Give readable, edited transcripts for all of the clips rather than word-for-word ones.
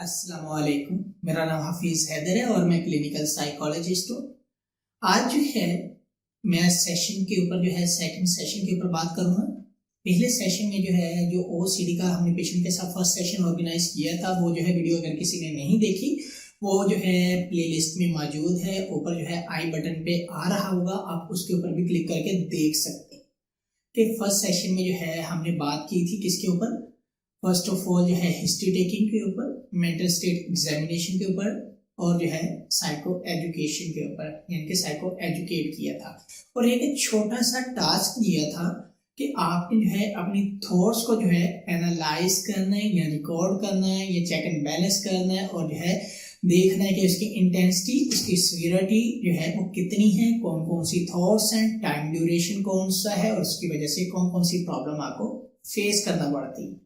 अस्सलामुअलैकुम। मेरा नाम हाफिज हैदर है और मैं क्लिनिकल साइकोलॉजिस्ट हूँ। आज जो है मैं सेशन के ऊपर जो है सेकंड सेशन के ऊपर बात करूँगा। पहले सेशन में जो है जो ओसीडी का हमने पेशेंट के साथ फर्स्ट सेशन ऑर्गेनाइज किया था, वो जो है वीडियो अगर किसी ने नहीं देखी वो जो है प्लेलिस्ट में मौजूद है। ऊपर जो है आई बटन पे आ रहा होगा, आप उसके ऊपर भी क्लिक करके देख सकते हैं कि फर्स्ट सेशन में जो है हमने बात की थी किसके ऊपर। फर्स्ट ऑफ ऑल जो है हिस्ट्री टेकिंग के ऊपर, मेंटल स्टेट एग्जामिनेशन के ऊपर और जो है साइको एजुकेशन के ऊपर, यानी कि साइको एजुकेट किया था। और एक छोटा सा टास्क दिया था कि आपने जो है अपनी थॉट्स को जो है एनालाइज करना है या रिकॉर्ड करना है या चेक एंड बैलेंस करना है और जो है देखना है कि उसकी इंटेंसिटी, उसकी सीवियरिटी जो है वो कितनी है, कौन कौन सी थॉट्स हैं, टाइम ड्यूरेशन कौन सा है और उसकी वजह से कौन कौन सी प्रॉब्लम आपको फेस करना पड़ती है।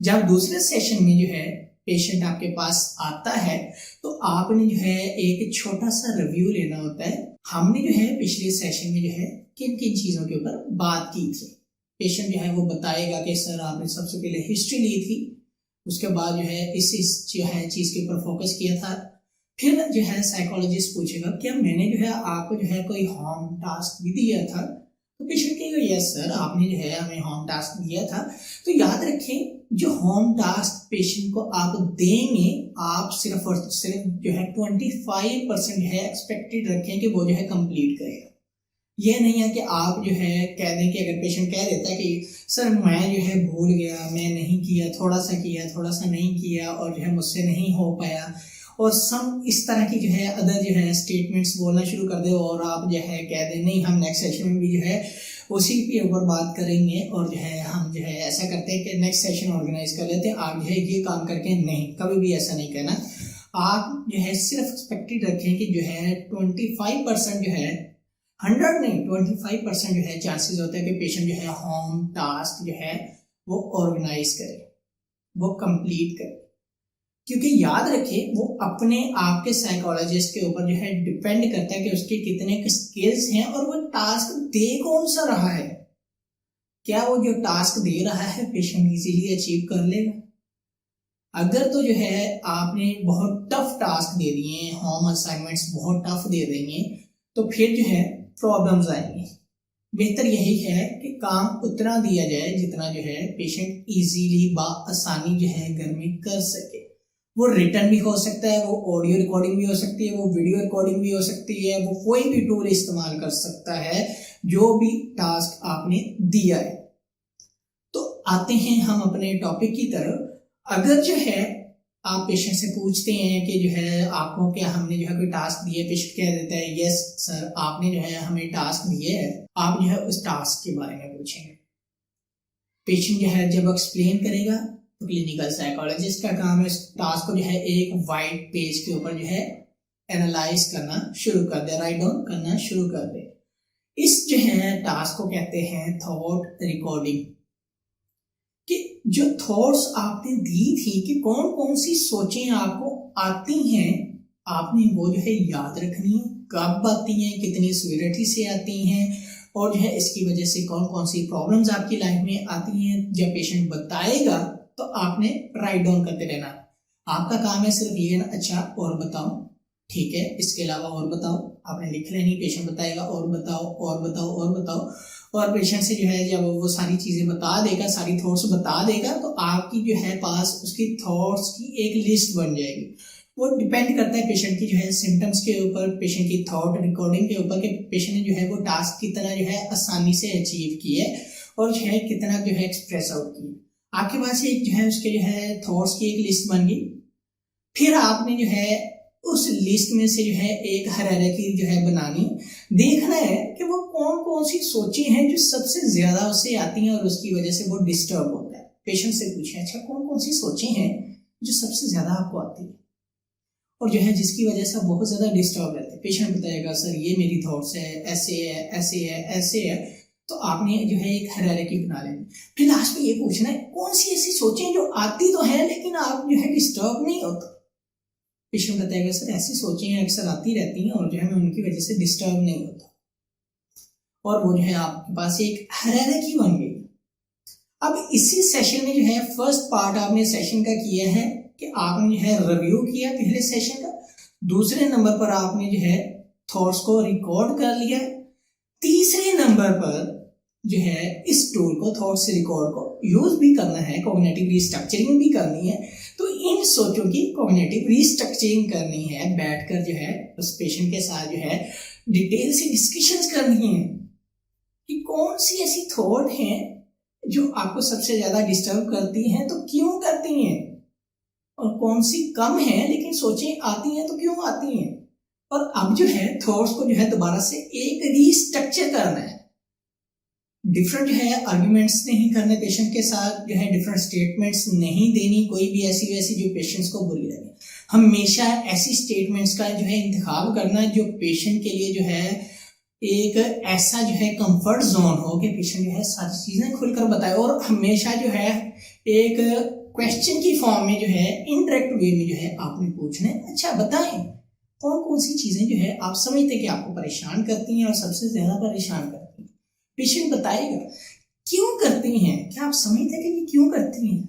जब दूसरे सेशन में जो है पेशेंट आपके पास आता है तो आपने जो है एक छोटा सा रिव्यू लेना होता है। हमने जो है पिछले सेशन में जो है किन किन चीज़ों के ऊपर बात की थी। पेशेंट जो है वो बताएगा कि सर आपने सबसे पहले हिस्ट्री ली थी, उसके बाद जो है इस जो है चीज़ के ऊपर फोकस किया था। फिर जो है साइकोलॉजिस्ट पूछेगा क्या मैंने जो है आपको जो है कोई होम टास्क भी दिया था, तो पेशेंट कहेगा यस सर आपने जो है हमें होम टास्क दिया था। तो याद रखें जो होम टास्क पेशेंट को आप देंगे, आप सिर्फ और सिर्फ जो है 25% है एक्सपेक्टेड रखें कि वो जो है कंप्लीट करेगा। यह नहीं है कि आप जो है कह दें कि अगर पेशेंट कह देता है कि सर मैं जो है भूल गया, मैं नहीं किया, थोड़ा सा नहीं किया और जो है मुझसे नहीं हो पाया और सम इस तरह की जो है अदर जो है स्टेटमेंट्स बोलना शुरू कर दे और आप जो है कह दें नहीं हम नेक्स्ट सेशन में भी जो है उसी के ऊपर बात करेंगे और जो है हम जो है ऐसा करते हैं कि नेक्स्ट सेशन ऑर्गेनाइज कर लेते हैं, आप जो है ये काम करके नहीं, कभी भी ऐसा नहीं कहना। आप जो है सिर्फ एक्सपेक्टेड रखें कि जो है 25% जो है 100 नहीं 25% जो है चांसेस होता है कि पेशेंट जो है होम टास्क जो है वो ऑर्गेनाइज करे, वो कंप्लीट करे। क्योंकि याद रखें वो अपने आप के साइकोलॉजिस्ट के ऊपर जो है डिपेंड करता है कि उसके कितने स्किल्स हैं और वो टास्क दे कौन सा रहा है। क्या वो जो टास्क दे रहा है पेशेंट इजीली अचीव कर लेगा? अगर तो जो है आपने बहुत टफ टास्क दे दिए हैं, होम असाइनमेंट्स बहुत टफ दे देंगे तो फिर जो है प्रॉब्लम्स आएंगी। बेहतर यही है कि काम उतना दिया जाए जितना जो है पेशेंट इजीली आसानी जो है घर में कर सके। वो रिटर्न भी हो सकता है, वो ऑडियो रिकॉर्डिंग भी हो सकती है, वो वीडियो रिकॉर्डिंग भी हो सकती है, वो कोई भी टूल इस्तेमाल कर सकता है जो भी टास्क आपने दिया है। तो आते हैं हम अपने टॉपिक की तरफ। अगर जो है आप पेशेंट से पूछते हैं कि जो है आपको क्या हमने जो है कोई टास्क दिए, पेशेंट कह देता है यस सर आपने जो है हमें टास्क दिए है, आप जो है उस टास्क के बारे में पूछेंगे। पेशेंट जो है जब एक्सप्लेन करेगा तो क्लिनिकल साइकोलॉजिस्ट का काम है इस टास्क को जो है एक वाइट पेज के ऊपर जो है एनालाइज करना शुरू कर दे, राइट डाउन करना शुरू कर दे। इस जो है टास्क को कहते हैं थॉट रिकॉर्डिंग। कि जो थॉट्स आपने दी थी कि कौन कौन सी सोचें आपको आती हैं, आपने वो जो है याद रखनी है, कब आती हैं, कितनी सीवियरिटी से आती हैं और जो है इसकी वजह से कौन कौन सी प्रॉब्लम्स आपकी लाइफ में आती हैं। जब पेशेंट बताएगा तो आपने राइट डाउन करते रहना। आपका काम है सिर्फ ये ना अच्छा और बताओ, ठीक है, इसके अलावा और बताओ, आपने लिख लेनी। पेशेंट बताएगा और बताओ और बताओ और बताओ और पेशेंट से जो है जब वो सारी चीज़ें बता देगा, सारी थॉट्स बता देगा तो आपकी जो है पास उसकी थॉट्स की एक लिस्ट बन जाएगी। वो डिपेंड करता है पेशेंट की जो है सिम्टम्स के ऊपर, पेशेंट की थॉट रिकॉर्डिंग के ऊपर कि पेशेंट ने जो है वो टास्क कितना जो है आसानी से अचीव किया है और जो है कितना जो है एक्सप्रेस आउट किया। आपके पास एक जो है उसके जो है थॉट्स की एक लिस्ट बन गई। फिर आपने जो है उस लिस्ट में से जो है एक हायरार्की जो है बनानी, देखना है कि वो कौन कौन सी सोचें हैं जो सबसे ज्यादा उससे आती हैं और उसकी वजह से वो डिस्टर्ब होता है। पेशेंट से पूछें अच्छा कौन कौन सी सोचें हैं जो सबसे ज्यादा आपको आती है और जो है जिसकी वजह से बहुत ज्यादा डिस्टर्ब रहते हैं। पेशेंट बताएगा सर ये मेरी थॉट्स है, ऐसे है ऐसे है ऐसे है। तो आपने जो है एक हायरार्की बना लेनी। फिर लास्ट में ये पूछना है कौन सी ऐसी सोचें जो आती तो है लेकिन आप जो है डिस्टर्ब नहीं होता। पेशेंट बताएगा सर ऐसी सोचें अक्सर आती रहती हैं और जो है मैं उनकी वजह से डिस्टर्ब नहीं होता। और वो जो है आपके पास एक हायरार्की बन गई। अब इसी सेशन में जो है फर्स्ट पार्ट आपने सेशन का किया है कि आपने जो है रिव्यू किया पहले सेशन का, दूसरे नंबर पर आपने जो है थॉट्स को रिकॉर्ड कर लिया, तीसरे नंबर पर जो है इस टूल को थॉट्स रिकॉर्ड को यूज भी करना है, कॉग्निटिव रिस्ट्रक्चरिंग भी करनी है। तो इन सोचों की कॉग्निटिव रिस्ट्रक्चरिंग करनी है, बैठकर जो है उस पेशेंट के साथ जो है डिटेल से डिस्कशंस करनी है कि कौन सी ऐसी थॉट हैं जो आपको सबसे ज्यादा डिस्टर्ब करती हैं, तो क्यों करती हैं, और कौन सी कम है लेकिन सोचें आती हैं तो क्यों आती हैं। और अब जो है थॉट्स को जो है दोबारा से एक रीस्ट्रक्चर करना है, डिफरेंट जो है आर्ग्यूमेंट्स नहीं करने पेशेंट के साथ, जो है डिफरेंट स्टेटमेंट्स नहीं देनी, कोई भी ऐसी वैसी जो पेशेंट्स को बुरी लगे। हमेशा ऐसी स्टेटमेंट्स का जो है इंतखाब करना जो पेशेंट के लिए जो है एक ऐसा जो है कंफर्ट जोन हो कि पेशेंट जो है सारी चीजें खुलकर बताए, और हमेशा जो है एक क्वेश्चन की फॉर्म में जो है इनडायरेक्ट वे में जो है आपने पूछना है, अच्छा बताएं कौन कौन सी चीजें जो है आप समझते कि आपको परेशान करती हैं और सबसे ज्यादा परेशान करती हैं। पेशेंट बताएगा क्यों करती हैं, क्या आप समझते हैं कि ये क्यों करती हैं,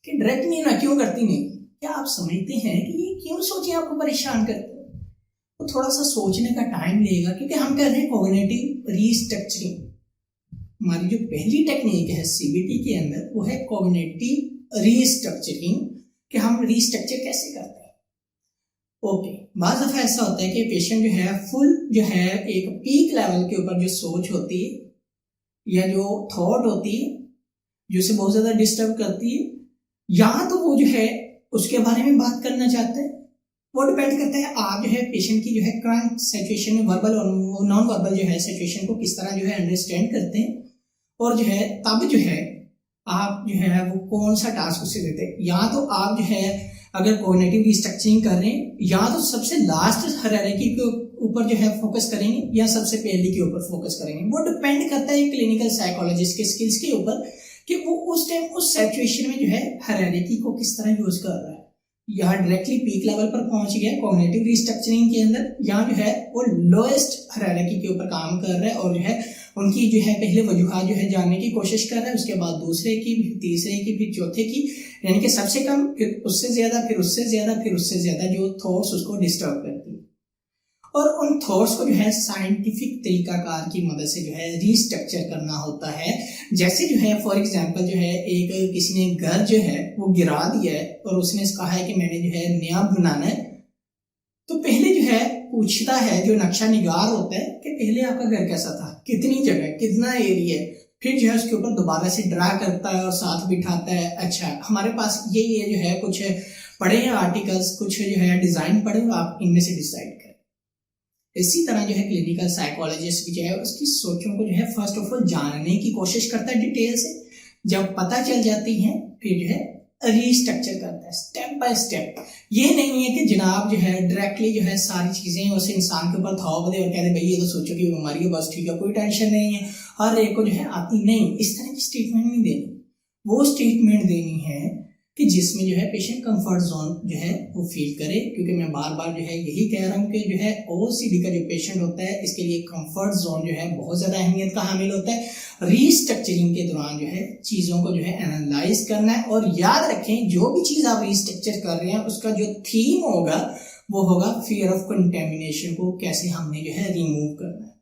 कि डायरेक्ट नहीं ना क्यों करती नहीं, क्या आप समझते हैं कि ये क्यों सोचे आपको परेशान करती है। तो थोड़ा सा सोचने का टाइम लेगा, क्योंकि हम कर रहे हैं कॉग्निटिव रीस्ट्रक्चरिंग। हमारी जो पहली टेक्निक है सीबीटी के अंदर वो है कॉग्निटिव रीस्ट्रक्चरिंग, कि हम रीस्ट्रक्चर कैसे करते हैं। ओके, बाज़ दफा ऐसा होता है कि पेशेंट जो है फुल जो है एक पीक लेवल के ऊपर जो सोच होती है या जो थॉट होती है जो उसे बहुत ज्यादा डिस्टर्ब करती है, या तो वो जो है उसके बारे में बात करना चाहते हैं। वो डिपेंड करता है आप जो है पेशेंट की जो है करंट सिचुएशन में वर्बल और नॉन वर्बल जो है सिचुएशन को किस तरह जो है अंडरस्टैंड करते हैं, और जो है तब जो है आप जो है वो कौन सा टास्क उसे देते हैं। या तो आप जो है अगर कॉग्निटिव रिस्ट्रक्चरिंग कर रहे हैं, या तो सबसे लास्ट हायरार्की के ऊपर जो है फोकस करेंगे या सबसे पहले के ऊपर फोकस करेंगे। वो डिपेंड करता है क्लिनिकल साइकोलॉजिस्ट के स्किल्स के ऊपर कि वो उस टाइम उस सिचुएशन में जो है हायरार्की को किस तरह यूज कर रहा है। या डायरेक्टली पीक लेवल पर पहुंच गया कॉग्निटिव रिस्ट्रक्चरिंग के अंदर, या जो है वो लोएस्ट हायरार्की के ऊपर काम कर रहा है और जो है उनकी जो है पहले वजूहात जो है जानने की कोशिश कर रहा है, उसके बाद दूसरे की, फिर तीसरे की, फिर चौथे की, यानी कि सबसे कम, फिर उससे ज्यादा, फिर उससे ज्यादा, फिर उससे ज्यादा जो थॉट्स उसको डिस्टर्ब करती है। और उन थॉट्स को जो है साइंटिफिक तरीकाकार की मदद से जो है रिस्ट्रक्चर करना होता है। जैसे जो है फॉर एग्जांपल जो है एक किसी ने घर जो है वो गिरा दिया है और उसने कहा है कि मैंने जो है नया बनाना है, तो पहले जो है पूछता है जो नक्शा निगार होता है कि पहले आपका घर कैसा था, कितनी जगह, कितना एरिया, फिर जो है उसके ऊपर दोबारा से ड्रा करता है और साथ बिठाता है, अच्छा हमारे पास ये जो है कुछ पढ़े हैं आर्टिकल्स, कुछ जो है डिजाइन पढ़े, आप इनमें से डिसाइड करें। इसी तरह जो है क्लिनिकल साइकोलॉजिस्ट भी जो है उसकी सोचों को जो है फर्स्ट ऑफ ऑल जानने की कोशिश करता है डिटेल से, जब पता चल जाती है फिर जो है रीस्ट्रक्चर करता है स्टेप बाय स्टेप। ये नहीं है कि जनाब जो है डायरेक्टली जो है सारी चीजें उस इंसान के ऊपर थोप दे और कह दे भाई ये तो सोचो की बीमारी है, बस ठीक है, कोई टेंशन नहीं है, हर एक को जो है आती नहीं, इस तरह की स्टेटमेंट नहीं देनी। वो स्टेटमेंट देनी है कि जिसमें जो है पेशेंट कंफर्ट जोन जो है वो फील करे, क्योंकि मैं बार बार जो है यही कह रहा हूँ कि जो है ओसीडी का जो पेशेंट होता है इसके लिए कंफर्ट जोन जो है बहुत ज्यादा अहमियत का हामिल होता है। रीस्ट्रक्चरिंग के दौरान जो है चीजों को जो है एनालाइज करना है, और याद रखें जो भी चीज आप रीस्ट्रक्चर कर रहे हैं उसका जो थीम होगा वो होगा फियर ऑफ कंटेमिनेशन को कैसे हमने जो है रिमूव करना है,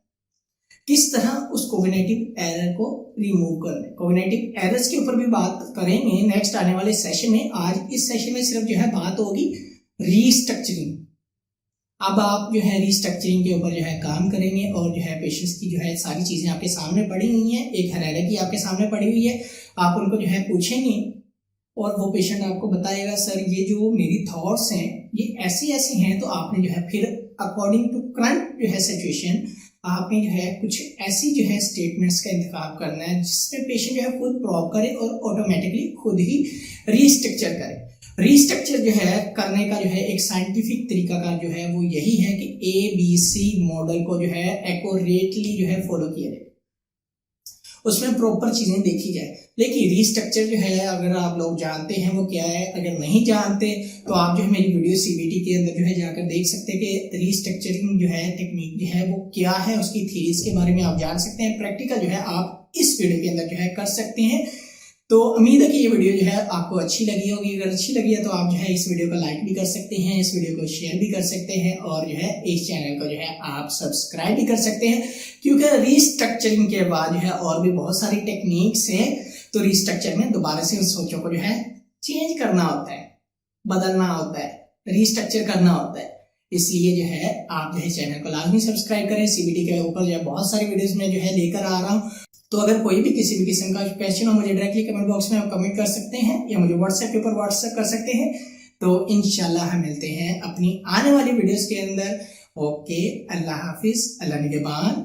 किस तरह उस कॉग्निटिव एरर को रिमूव करना है। कॉग्निटिव एरर्स के ऊपर भी बात करेंगे नेक्स्ट आने वाले सेशन में। आज इस सेशन में सिर्फ जो है बात होगी रीस्ट्रक्चरिंग। अब आप जो है रीस्ट्रक्चरिंग के ऊपर जो है काम करेंगे और जो है पेशेंट्स की जो है सारी चीजें आपके सामने पड़ी हुई हैं, एक हायरार्की आपके सामने पड़ी हुई है, आप उनको जो है पूछेंगे और वो पेशेंट आपको बताएगा सर ये जो मेरी थॉट्स हैं ये ऐसे ऐसे हैं, तो आपने जो है फिर अकॉर्डिंग टू करंट जो है सिचुएशन आपने जो है कुछ ऐसी जो है स्टेटमेंट्स का इंतखाब करना है जिसमें पेशेंट जो है खुद प्रॉप करे और ऑटोमेटिकली खुद ही रीस्ट्रक्चर करे। रीस्ट्रक्चर जो है करने का जो है एक साइंटिफिक तरीका का जो है वो यही है कि ABC मॉडल को जो है एक्यूरेटली जो है फॉलो किया जाए, उसमें प्रॉपर चीजें देखी जाए। लेकिन रीस्ट्रक्चर जो है अगर आप लोग जानते हैं वो क्या है, अगर नहीं जानते तो आप जो है मेरी वीडियो सीबीटी के अंदर जो है जाकर देख सकते हैं कि रीस्ट्रक्चरिंग जो है टेक्निक जो है वो क्या है, उसकी थीरीज के बारे में आप जान सकते हैं। प्रैक्टिकल जो है आप इस वीडियो के अंदर जो है कर सकते हैं। तो उम्मीद है कि ये वीडियो जो है आपको अच्छी लगी होगी। अगर अच्छी लगी है तो आप जो है इस वीडियो को लाइक भी कर सकते हैं, इस वीडियो को शेयर भी कर सकते हैं और जो है इस चैनल को जो है आप सब्सक्राइब भी कर सकते हैं, क्योंकि रीस्ट्रक्चरिंग के बाद जो है और भी बहुत सारी टेक्निक्स हैं। तो रीस्ट्रक्चर में दोबारा से उन सोचों को जो है चेंज करना होता है, बदलना होता है, रीस्ट्रक्चर करना होता है। इसलिए जो है आप जो है चैनल को लाजमी सब्सक्राइब करें। सीबीटी के ऊपर जो है बहुत सारी वीडियोस में जो है लेकर आ रहा हूँ। तो अगर कोई भी किसी भी किस्म का क्वेश्चन हो, मुझे डायरेक्टली कमेंट बॉक्स में आप कमेंट कर सकते हैं या मुझे व्हाट्सएप के ऊपर व्हाट्सएप कर सकते हैं। तो इंशाल्लाह हम मिलते हैं अपनी आने वाली वीडियोस के अंदर। ओके, अल्लाह हाफिज, अल्लाह निगहबान।